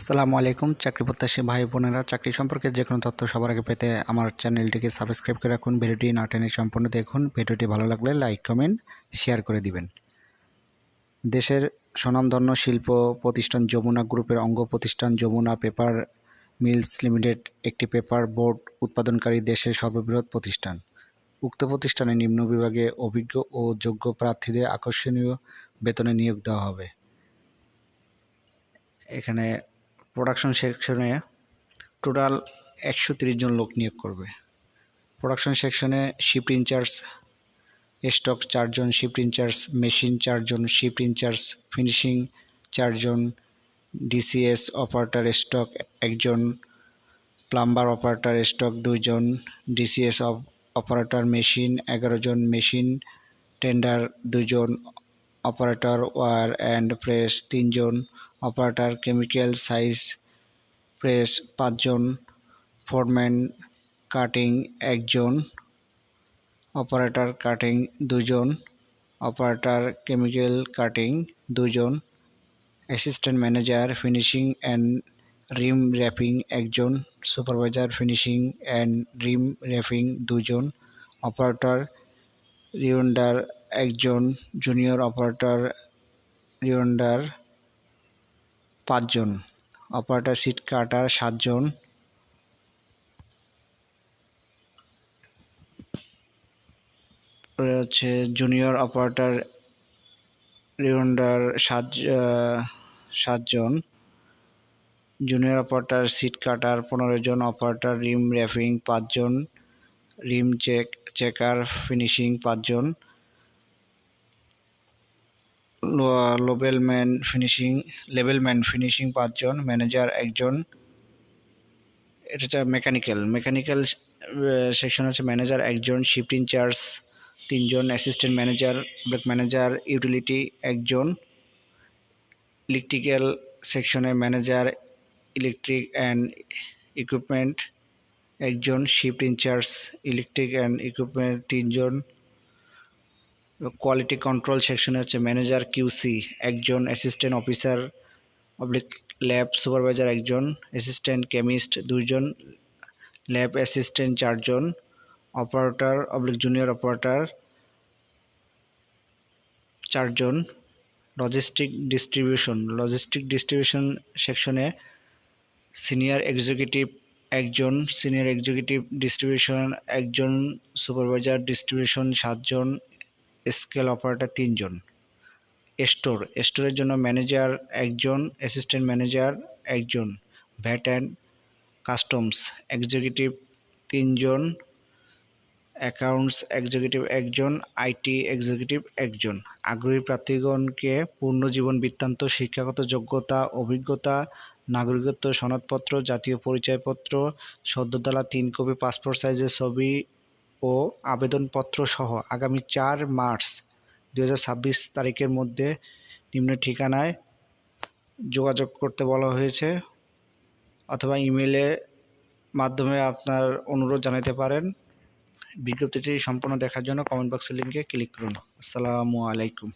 আসসালামু আলাইকুম চাকরি প্রত্যাশী ভাই বোনেরা, চাকরি সম্পর্কে যে কোনো তথ্য সবার আগে পেতে আমার চ্যানেলটিকে সাবস্ক্রাইব করে রাখুন। ভিডিওটি না টেনে সম্পূর্ণ দেখুন। ভিডিওটি ভালো লাগলে লাইক কমেন্ট শেয়ার করে দিবেন। দেশের স্বনামধন্য শিল্প প্রতিষ্ঠান যমুনা গ্রুপের অঙ্গ প্রতিষ্ঠান যমুনা পেপার মিলস লিমিটেড একটি পেপার বোর্ড উৎপাদনকারী দেশের সর্ববৃহৎ প্রতিষ্ঠান। উক্ত প্রতিষ্ঠানে নিম্ন বিভাগে অভিজ্ঞ ও যোগ্য প্রার্থীদের আকর্ষণীয় বেতনে নিয়োগ দেওয়া হবে। এখানে প্রোডাকশন সেকশনে টোটাল 130 জন লোক নিয়োগ করবে। প্রোডাকশন সেকশনে শিফট ইনচার্জ স্টক 4 জন, শিফট ইনচার্জ মেশিন 4 জন, শিফট ইনচার্জ ফিনিশিং 4 জন, ডিসিএস অপারেটর স্টক 1 জন, প্লাম্বার অপারেটর স্টক 2 জন, ডিসিএস অপারেটর মেশিন 11 জন, মেশিন টেন্ডার 2 জন, অপারেটর ওয়্যার অ্যান্ড প্রেস 3 জন, অপারেটর কেমিক্যাল সাইজ প্রেস 5 জন, ফোরম্যান কাটিং 1 জন, অপারেটর কাটিং 2 জন, অপারেটর কেমিক্যাল কাটিং 2 জন, assistant manager finishing and ream wrapping 1 জন, supervisor finishing and ream wrapping 2 জন, operator rewinder 1 জন, জুনিয়র অপারেটর রিউন্ডার 5 জন, operator sheet cutter 7 জন, হচ্ছে জুনিয়র অপারেটর রিউন্ডার 7 জন, জুনিয়র অপারেটর সিট কাটার 15 জন, অপারেটর রিম র্যাপিং 5 জন, রিম চেকার ফিনিশিং 5 জন, লেভেলম্যান ফিনিশিং 5 জন, ম্যানেজার 1 জন। এটা মেকানিক্যাল সেকশন আছে ম্যানেজার 1 জন, শিফট ইনচার্জ 3 জন, assistant manager break manager utility 1 জন। ইলেকট্রিক্যাল সেকশনে ম্যানেজার ইলেকট্রিক অ্যান্ড ইকুইপমেন্ট 1 জন, shift incharge electric and equipment 3 জন। কোয়ালিটি কন্ট্রোল সেকশনে হচ্ছে ম্যানেজার কিউসি 1 জন, অ্যাসিস্ট্যান্ট অফিসার ল্যাব সুপারভাইজার 1 জন, অ্যাসিস্ট্যান্ট কেমিস্ট 2 জন, ল্যাব অ্যাসিস্ট্যান্ট 4 জন, অপারেটর জুনিয়র অপারেটর 4 জন। লজিস্টিক ডিস্ট্রিবিউশন সেকশনে সিনিয়র এক্সিকিউটিভ 1 জন, সিনিয়র এক্সিকিউটিভ ডিস্ট্রিবিউশন 1 জন, সুপারভাইজার ডিস্ট্রিবিউশন 7 জন, স্কেল অপারেটর 3 জন। স্টোরের জন্য ম্যানেজার 1 জন, assistant manager 1 John, VAT and customs executive 3 জন, অ্যাকাউন্টস এক্সিকিউটিভ 1 জন, আইটি এক্সিকিউটিভ 1 জন। আগ্রহী প্রার্থীগণকে পূর্ণ জীবন বৃত্তান্ত, শিক্ষাগত যোগ্যতা, অভিজ্ঞতা, নাগরিকত্ব সনদপত্র, জাতীয় পরিচয়পত্র, সদ্য তোলা 3 কপি পাসপোর্ট সাইজের ছবি ও আবেদনপত্র সহ আগামী 4 মার্চ 2026 তারিখের মধ্যে নিম্ন ঠিকানায় যোগাযোগ করতে বলা হয়েছে, অথবা ইমেলের মাধ্যমে আপনার অনুরোধ জানাতে পারেন। বিজ্ঞপ্তিটি সম্পূর্ণ দেখার জন্য কমেন্ট বক্সের লিঙ্কে ক্লিক করুন। আসসালামু আলাইকুম।